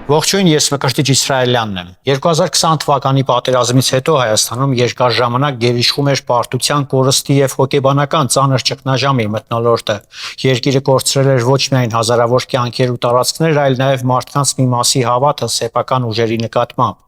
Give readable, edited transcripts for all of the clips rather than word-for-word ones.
Ողջույն, ես Մկրտիչ Իսրայելյանն եմ։ 2020 թվականի պատերազմից հետո Հայաստանում երկար ժամանակ գերիշխում էր պարտության, կորստի եւ հոգեբանական ծանր ճգնաժամի մթնոլորտը։ Երկիրը կորցրել էր ոչ միայն հազարավոր կյանքեր ու տարածքներ, այլ նաեւ մարդկանց մի մասի հավատը սեփական ուժերի նկատմամբ։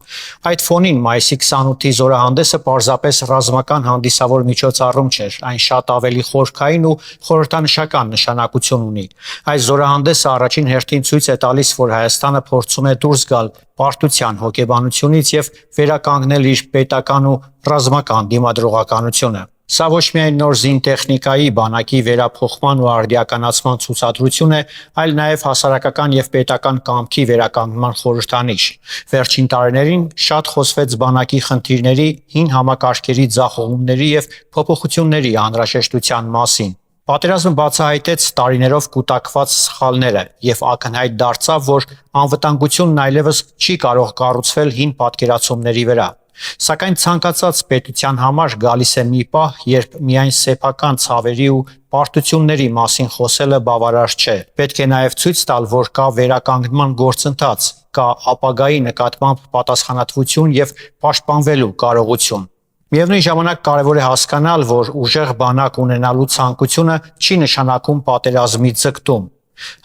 Այդ ֆոնին մայիսի 28-ի զորահանդեսը պարզապես ռազմական հանդիսավոր միջոցառում չէր, այն շատ ավելի խորքային ու խորհրդանշական նշանակություն ունի։ Այս զորահանդեսը առաջին հերթին ցույց է տալիս, որ Հայաստանը փորձում է դուրս գալ պարտության հոգեբանությունից եւ վերականգնել իր պետական ու ռազմական դիմադրողականությունը։ Սա ոչ միայն նոր զինտեխնիկայի, բանակի վերափոխման ու արդիականացման ցուցադրություն է, այլ նաև հասարակական եւ պետական կամքի վերականգնման խորհրդանիշ։ Վերջին տարիներին շատ խոսվեց բանակի խնդիրների, հին համակարգերի ձախողումների եւ փոփոխությունների անհրաժեշտության մասին։ Պատերազմը բացահայտեց տարիներով կուտակված սխալները եւ ակնհայտ դարձավ, որ անվտանգությունն այլևս չի կարող կառուցվել հին պատկերացումների վրա։ Սակայն ցանկացած պետության համար գալիս է մի պահ, երբ միայն սեփական ցավերի ու պարտությունների մասին խոսելը բավարար չէ։ Պետք է նաև ցույց տալ, որ կա վերականգնման գործընթաց, կա ապագայի նկատմամբ պատասխանատվություն եւ պաշտպանվելու կարողություն։ Միևնույն ժամանակ կարևոր է հասկանալ, որ ուժեղ բանակ ունենալու ցանկությունը չի նշանակում պատերազմի ձգտում։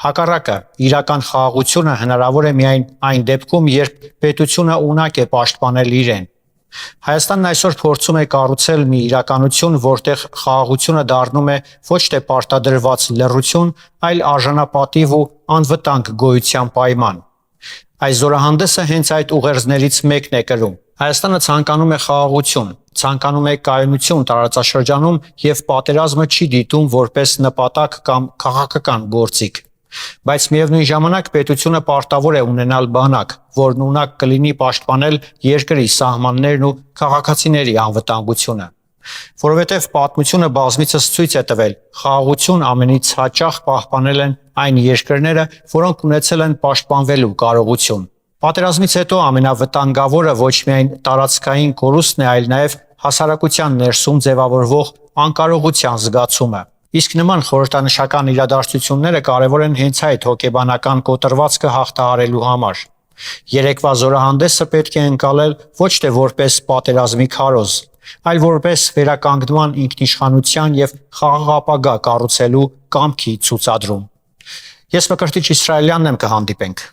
Հակառակը, իրական խաղաղությունը հնարավոր է միայն այն դեպքում, երբ պետությունը ունակ է պաշտպանել իրեն։ Հայաստանն այսօր փորձում է կառուցել մի իրականություն, որտեղ խաղաղությունը դառնում է ոչ թե պարտադրված լռություն, այլ արժանապատիվ ու անվտանգ գոյության պայման։ Այս զորահանդեսը հենց այդ ուղերձներից մեկն է կրում։ Հայաստանը ցանկանում է խաղաղություն, ցանկանում է կայունություն տարածաշրջանում եւ պատերազմը չի դիտում որպես նպատակ կամ քաղաքական գործիք։ Բայց միևնույն ժամանակ պետությունը պարտավոր է ունենալ բանակ, որն ունակ կլինի պաշտպանել երկրի սահմաններն ու քաղաքացիների անվտանգությունը։ Որովհետև պատմությունը բազմիցս ցույց է տվել, խաղաղություն ամենից հաճախ պահպանել են այն երկրները, որոնք ունեցել են պաշտպանվելու կարողություն։ Պատերազմից հետո ամենավտանգավորը ոչ միայն տարածքային կորուստն է, այլ նաև հասարակության ներսում ձևավորվող անկարողության զգացումը։ Իսկ նման խորհրդանշական իրադարձությունները կարևոր են հենց այդ հոգեբանական կոտրվածքը հաղթահարելու համար։ Երեկվա զորահանդեսը պետք է ընկալել ոչ թե որպես պատերազմի քարոզ, այլ որպես վերականգնման ինքնիշխանության եւ խաղաղ ապագա կառուցելու կամքի ցուցադրում։ Ես Մկրտիչ Իսրայելյանն եմ, կհանդիպենք։